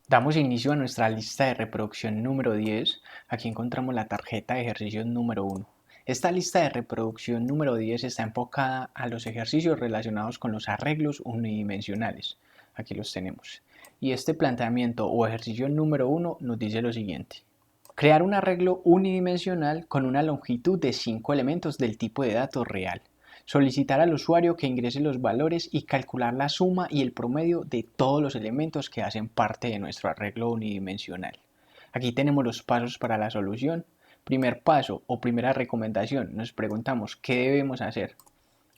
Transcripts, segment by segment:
Damos inicio a nuestra lista de reproducción número 10. Aquí encontramos la tarjeta de ejercicios número 1. Esta lista de reproducción número 10 está enfocada a los ejercicios relacionados con los arreglos unidimensionales. Aquí los tenemos. Y este planteamiento o ejercicio número 1 nos dice lo siguiente. Crear un arreglo unidimensional con una longitud de 5 elementos del tipo de datos real. Solicitar al usuario que ingrese los valores y calcular la suma y el promedio de todos los elementos que hacen parte de nuestro arreglo unidimensional. Aquí tenemos los pasos para la solución. Primer paso o primera recomendación, nos preguntamos qué debemos hacer.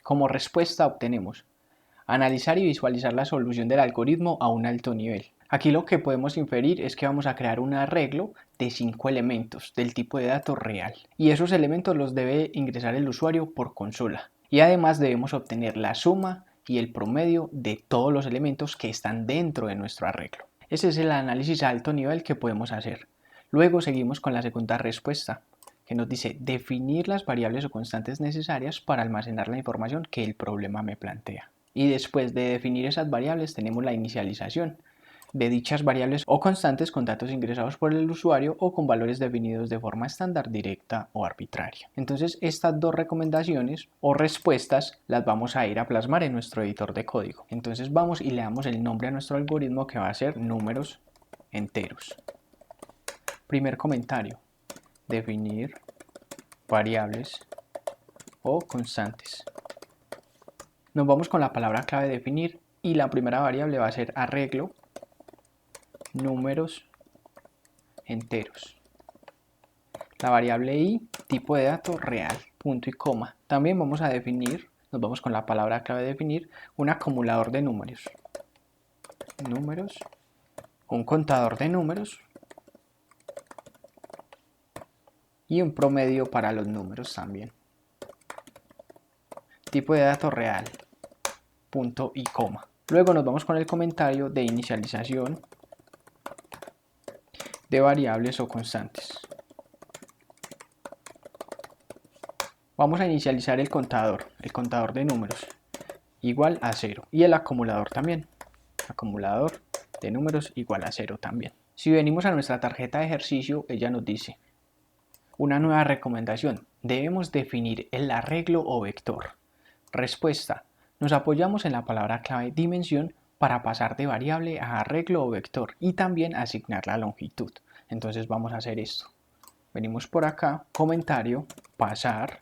Como respuesta obtenemos analizar y visualizar la solución del algoritmo a un alto nivel. Aquí lo que podemos inferir es que vamos a crear un arreglo de 5 elementos del tipo de datos real y esos elementos los debe ingresar el usuario por consola. Y además debemos obtener la suma y el promedio de todos los elementos que están dentro de nuestro arreglo. Ese es el análisis a alto nivel que podemos hacer. Luego seguimos con la segunda respuesta, que nos dice definir las variables o constantes necesarias para almacenar la información que el problema me plantea. Y después de definir esas variables tenemos la inicialización de dichas variables o constantes con datos ingresados por el usuario o con valores definidos de forma estándar, directa o arbitraria. Entonces estas dos recomendaciones o respuestas las vamos a ir a plasmar en nuestro editor de código. Entonces vamos y le damos el nombre a nuestro algoritmo que va a ser números enteros. Primer comentario, definir variables o constantes. Nos vamos con la palabra clave definir y la primera variable va a ser arreglo números enteros. La variable i, tipo de datos real, punto y coma. También vamos a definir, nos vamos con la palabra clave definir, un acumulador de números. Números, un contador de números y un promedio para los números también. Tipo de datos real, punto y coma. Luego nos vamos con el comentario de inicialización de variables o constantes. Vamos a inicializar el contador de números, igual a 0. Y el acumulador también, acumulador de números igual a 0 también. Si venimos a nuestra tarjeta de ejercicio, ella nos dice, una nueva recomendación, debemos definir el arreglo o vector. Respuesta, nos apoyamos en la palabra clave dimensión para pasar de variable a arreglo o vector y también asignar la longitud. Entonces vamos a hacer esto. Venimos por acá, comentario, pasar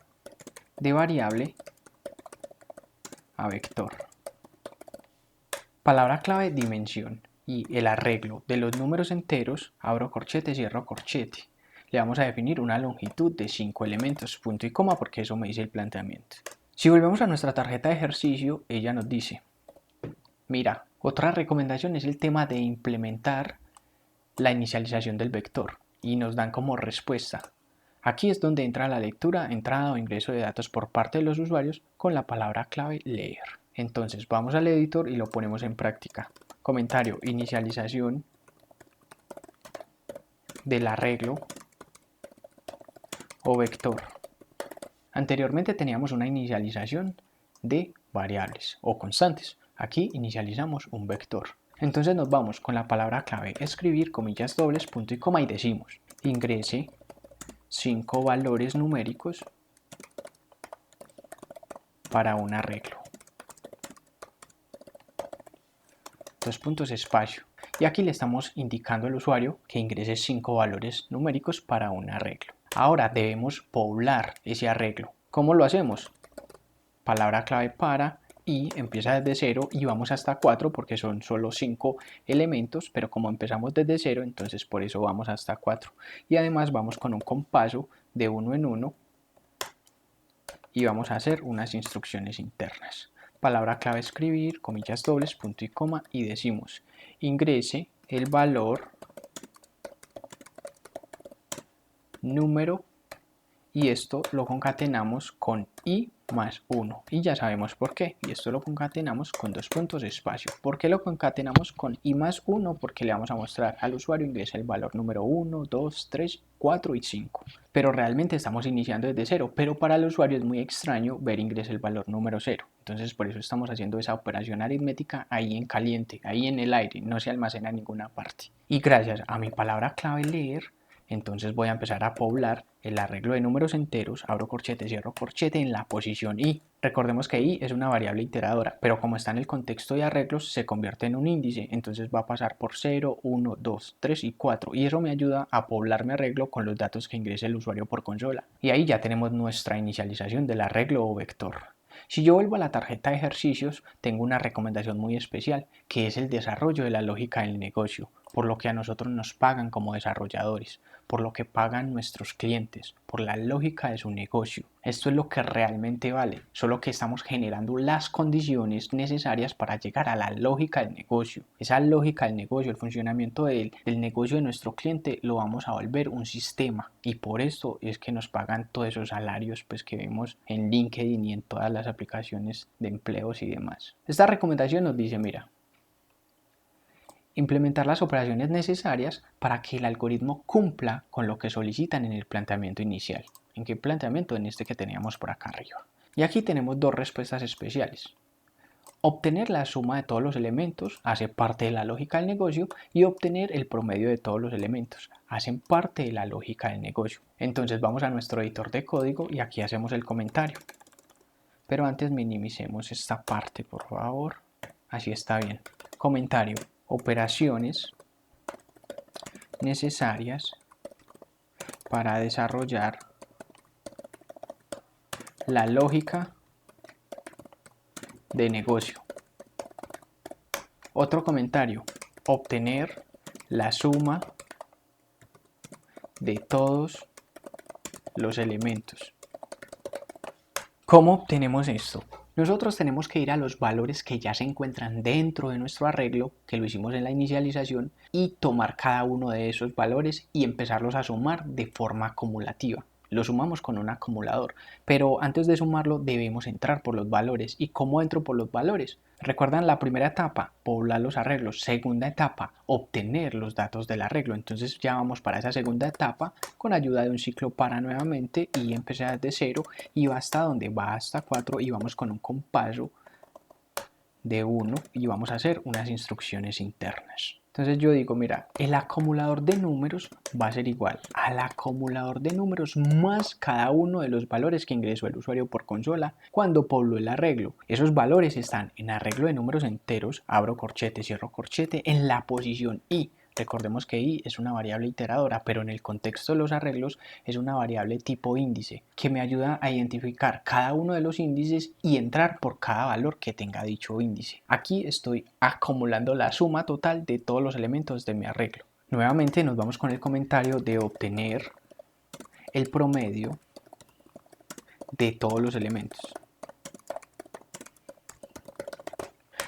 de variable a vector. Palabra clave dimensión y el arreglo de los números enteros, abro corchete, cierro corchete. Le vamos a definir una longitud de 5 elementos, punto y coma, porque eso me dice el planteamiento. Si volvemos a nuestra tarjeta de ejercicio, ella nos dice, mira, otra recomendación es el tema de implementar la inicialización del vector y nos dan como respuesta. Aquí es donde entra la lectura, entrada o ingreso de datos por parte de los usuarios con la palabra clave leer. Entonces vamos al editor y lo ponemos en práctica. Comentario, inicialización del arreglo o vector. Anteriormente teníamos una inicialización de variables o constantes. Aquí inicializamos un vector. Entonces nos vamos con la palabra clave escribir, comillas dobles, punto y coma y decimos ingrese 5 valores numéricos para un arreglo. Dos puntos espacio. Y aquí le estamos indicando al usuario que ingrese 5 valores numéricos para un arreglo. Ahora debemos poblar ese arreglo. ¿Cómo lo hacemos? Palabra clave para y empieza desde 0 y vamos hasta 4 porque son solo 5 elementos, pero como empezamos desde 0, entonces por eso vamos hasta 4. Y además vamos con un compaso de 1 en 1 y vamos a hacer unas instrucciones internas. Palabra clave escribir, comillas dobles, punto y coma y decimos ingrese el valor número y esto lo concatenamos con i más 1 y ya sabemos por qué, y esto lo concatenamos con dos puntos espacio. ¿Por qué lo concatenamos con i más 1? Porque le vamos a mostrar al usuario ingresa el valor número 1, 2, 3, 4 y 5, pero realmente estamos iniciando desde 0, pero para el usuario es muy extraño ver ingresa el valor número 0, entonces por eso estamos haciendo esa operación aritmética ahí en caliente, ahí en el aire, no se almacena en ninguna parte. Y gracias a mi palabra clave leer, entonces voy a empezar a poblar el arreglo de números enteros, abro corchete, cierro corchete en la posición i. Recordemos que i es una variable iteradora, pero como está en el contexto de arreglos se convierte en un índice, entonces va a pasar por 0, 1, 2, 3 y 4 y eso me ayuda a poblar mi arreglo con los datos que ingrese el usuario por consola. Y ahí ya tenemos nuestra inicialización del arreglo o vector. Si yo vuelvo a la tarjeta de ejercicios, tengo una recomendación muy especial, que es el desarrollo de la lógica del negocio, por lo que a nosotros nos pagan como desarrolladores, por lo que pagan nuestros clientes, por la lógica de su negocio. Esto es lo que realmente vale, solo que estamos generando las condiciones necesarias para llegar a la lógica del negocio. Esa lógica del negocio, el funcionamiento del negocio de nuestro cliente, lo vamos a volver un sistema y por esto es que nos pagan todos esos salarios pues, que vemos en LinkedIn y en todas las aplicaciones de empleos y demás. Esta recomendación nos dice, mira, implementar las operaciones necesarias para que el algoritmo cumpla con lo que solicitan en el planteamiento inicial. ¿En qué planteamiento? En este que teníamos por acá arriba. Y aquí tenemos dos respuestas especiales. Obtener la suma de todos los elementos hace parte de la lógica del negocio y obtener el promedio de todos los elementos hacen parte de la lógica del negocio. Entonces vamos a nuestro editor de código y aquí hacemos el comentario. Pero antes minimicemos esta parte, por favor. Así está bien. Comentario. Operaciones necesarias para desarrollar la lógica de negocio. Otro comentario, obtener la suma de todos los elementos. ¿Cómo obtenemos esto? Nosotros tenemos que ir a los valores que ya se encuentran dentro de nuestro arreglo, que lo hicimos en la inicialización, y tomar cada uno de esos valores y empezarlos a sumar de forma acumulativa. Lo sumamos con un acumulador, pero antes de sumarlo debemos entrar por los valores. ¿Y cómo entro por los valores? ¿Recuerdan la primera etapa? Poblar los arreglos. Segunda etapa, obtener los datos del arreglo. Entonces ya vamos para esa segunda etapa con ayuda de un ciclo para nuevamente y empezar desde 0 y va hasta donde va hasta 4 y vamos con un compaso de 1 y vamos a hacer unas instrucciones internas. Entonces yo digo, mira, el acumulador de números va a ser igual al acumulador de números más cada uno de los valores que ingresó el usuario por consola cuando pobló el arreglo. Esos valores están en arreglo de números enteros, abro corchete, cierro corchete, en la posición i. Recordemos que i es una variable iteradora, pero en el contexto de los arreglos es una variable tipo índice, que me ayuda a identificar cada uno de los índices y entrar por cada valor que tenga dicho índice. Aquí estoy acumulando la suma total de todos los elementos de mi arreglo. Nuevamente nos vamos con el comentario de obtener el promedio de todos los elementos.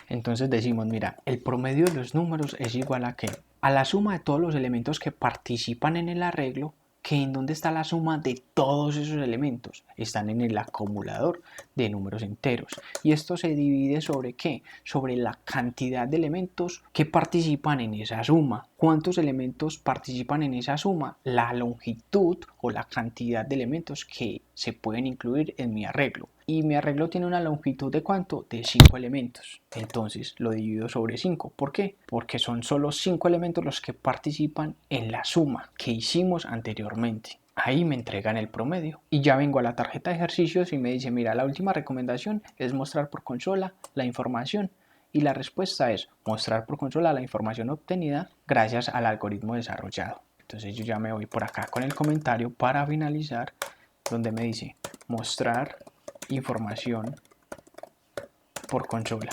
Entonces decimos, mira, el promedio de los números es igual a ¿qué? A la suma de todos los elementos que participan en el arreglo, que en dónde está la suma de todos esos elementos. Están en el acumulador de números enteros. Y esto se divide sobre ¿qué? Sobre la cantidad de elementos que participan en esa suma. ¿Cuántos elementos participan en esa suma? La longitud o la cantidad de elementos que se pueden incluir en mi arreglo. Y mi arreglo tiene una longitud de ¿cuánto? De 5 elementos. Entonces lo divido sobre 5. ¿Por qué? Porque son solo 5 elementos los que participan en la suma que hicimos anteriormente. Ahí me entregan el promedio. Y ya vengo a la tarjeta de ejercicios y me dice, mira, la última recomendación es mostrar por consola la información. Y la respuesta es mostrar por consola la información obtenida gracias al algoritmo desarrollado. Entonces yo ya me voy por acá con el comentario para finalizar, donde me dice mostrar información por consola.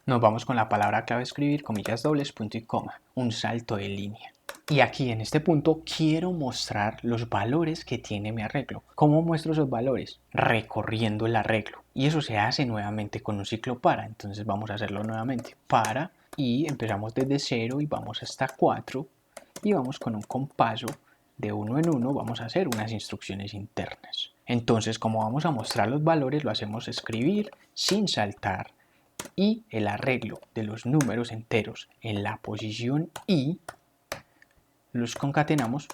Nos vamos con la palabra clave escribir, comillas dobles, punto y coma, un salto de línea. Y aquí en este punto quiero mostrar los valores que tiene mi arreglo. ¿Cómo muestro esos valores? Recorriendo el arreglo. Y eso se hace nuevamente con un ciclo para. Entonces vamos a hacerlo nuevamente. Para y empezamos desde 0 y vamos hasta 4 y vamos con un compaso de uno en uno vamos a hacer unas instrucciones internas. Entonces, como vamos a mostrar los valores, lo hacemos escribir sin saltar y el arreglo de los números enteros en la posición I los concatenamos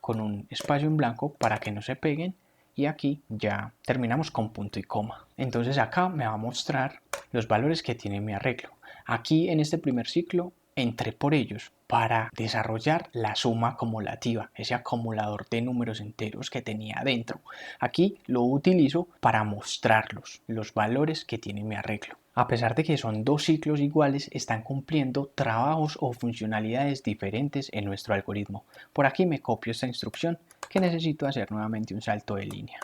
con un espacio en blanco para que no se peguen y aquí ya terminamos con punto y coma. Entonces acá me va a mostrar los valores que tiene mi arreglo. Aquí en este primer ciclo entré por ellos para desarrollar la suma acumulativa, ese acumulador de números enteros que tenía adentro. Aquí lo utilizo para mostrarlos, los valores que tiene mi arreglo. A pesar de que son dos ciclos iguales, están cumpliendo trabajos o funcionalidades diferentes en nuestro algoritmo. Por aquí me copio esta instrucción que necesito hacer nuevamente un salto de línea.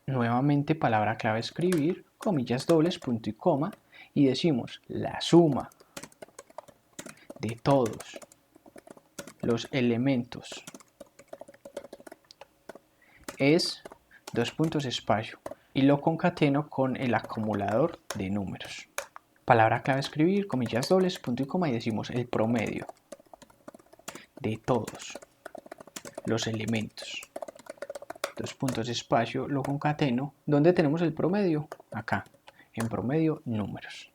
Nuevamente palabra clave escribir, comillas dobles, punto y coma, y decimos la suma de todos los elementos es dos puntos espacio y lo concateno con el acumulador de números. Palabra clave escribir, comillas dobles, punto y coma, y decimos el promedio de todos los elementos, dos puntos espacio, lo concateno. ¿Dónde tenemos el promedio? Acá, en promedio números.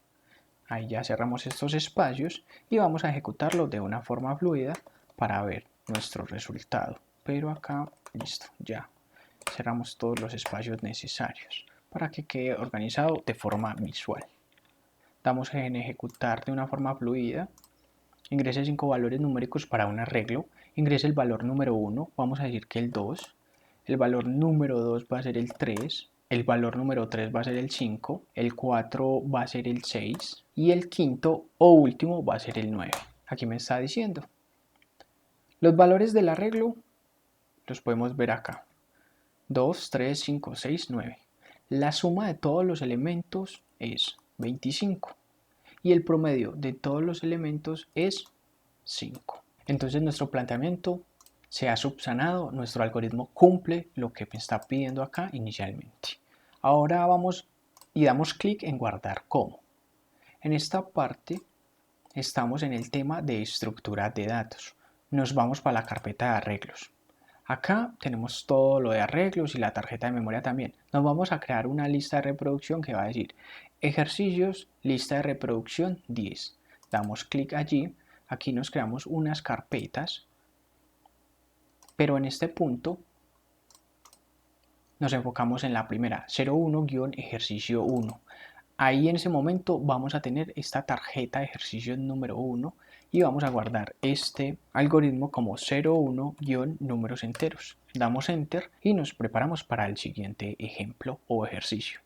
Ahí ya cerramos estos espacios y vamos a ejecutarlo de una forma fluida para ver nuestro resultado. Pero acá, listo, ya cerramos todos los espacios necesarios para que quede organizado de forma visual. Damos en ejecutar de una forma fluida. Ingrese 5 valores numéricos para un arreglo. Ingrese el valor número 1, vamos a decir que el 2. El valor número 2 va a ser el 3. El valor número 3 va a ser el 5, el 4 va a ser el 6 y el quinto o último va a ser el 9. Aquí me está diciendo. Los valores del arreglo los podemos ver acá. 2, 3, 5, 6, 9. La suma de todos los elementos es 25 y el promedio de todos los elementos es 5. Entonces nuestro planteamiento se ha subsanado, nuestro algoritmo cumple lo que me está pidiendo acá inicialmente. Ahora vamos y damos clic en guardar como. En esta parte estamos en el tema de estructura de datos. Nos vamos para la carpeta de arreglos. Acá tenemos todo lo de arreglos y la tarjeta de memoria también. Nos vamos a crear una lista de reproducción que va a decir ejercicios, lista de reproducción 10. Damos clic allí, aquí nos creamos unas carpetas, pero en este punto nos enfocamos en la primera, 01-ejercicio 1. Ahí en ese momento vamos a tener esta tarjeta de ejercicio número 1 y vamos a guardar este algoritmo como 01-números enteros. Damos enter y nos preparamos para el siguiente ejemplo o ejercicio.